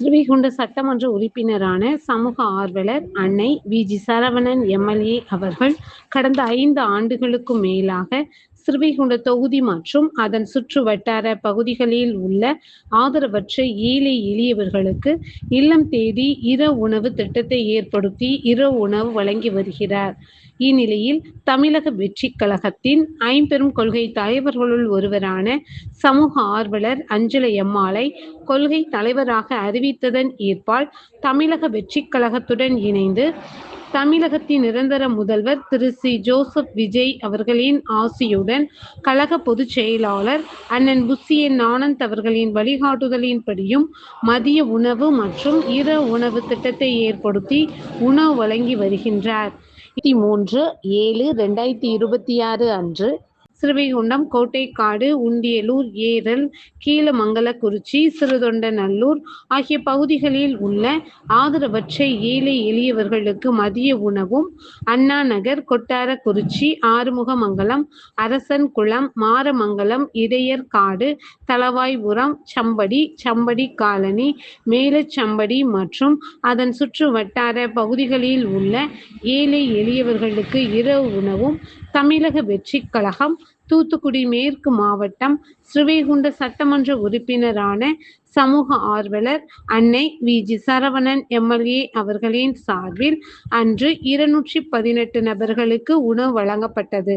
ஸ்ரீவைகுண்ட சட்டமன்ற உறுப்பினரான சமூக ஆர்வலர் அன்னை வி.ஜி. சரவணன் எம்.எல்.ஏ. அவர்கள் கடந்த 5 ஆண்டுகளுக்கும் மேலாக ஸ்ரீவைகுண்ட தொகுதி மற்றும் அதன் சுற்று வட்டார பகுதிகளில் உள்ள ஆதரவற்ற ஏழை எளியவர்களுக்கு இல்லம் தேடி இரவு உணவு திட்டத்தை ஏற்படுத்தி இரவு உணவு வழங்கி வருகிறார். இந்நிலையில் தமிழக வெற்றிக் கழகத்தின் ஐம்பெரும் கொள்கை தலைவர்களுள் ஒருவரான சமூக ஆர்வலர் அஞ்சலையம்மாளை கொள்கை தலைவராக அறிவித்ததன் ஏற்பால் தமிழக வெற்றிக் கழகத்துடன் இணைந்து தமிழகத்தின் நிரந்தர முதல்வர் திரு சி. ஜோசப் விஜய் அவர்களின் ஆசியுடன் கழக பொதுச் செயலாளர் அண்ணன் புசியன் ஆனந்த் அவர்களின் வழிகாட்டுதலின்படியும் மதிய உணவு மற்றும் இரவு உணவு திட்டத்தை ஏற்படுத்தி உணவு வழங்கி வருகின்றார். 23/7/2026 அன்று ஸ்ரீவைகுண்டம், கோட்டைக்காடு, உண்டியலூர், ஏரல், கீழமங்கலக்குறிச்சி, சிறுதொண்டநல்லூர் ஆகிய பகுதிகளில் உள்ள ஆதரவற்ற ஏழை எளியவர்களுக்கு மதிய உணவும், அண்ணா நகர், கொட்டாரக்குறிச்சி, ஆறுமுகமங்கலம், அரசன்குளம், மாரமங்கலம், இடையர்காடு, தளவாய்புரம், சம்படி, சம்படி காலனி, மேலச்சம்படி மற்றும் அதன் சுற்று வட்டார பகுதிகளில் உள்ள ஏழை எளியவர்களுக்கு இரவு உணவும் தமிழக வெற்றிக் கழகம் தூத்துக்குடி மேற்கு மாவட்டம் ஸ்ரீவைகுண்ட சட்டமன்ற உறுப்பினரான சமூக ஆர்வலர் அன்னை வி.ஜி. சரவணன் எம்.எல்.ஏ. அவர்களின் சார்பில் அன்று 218 நபர்களுக்கு உணவு வழங்கப்பட்டது.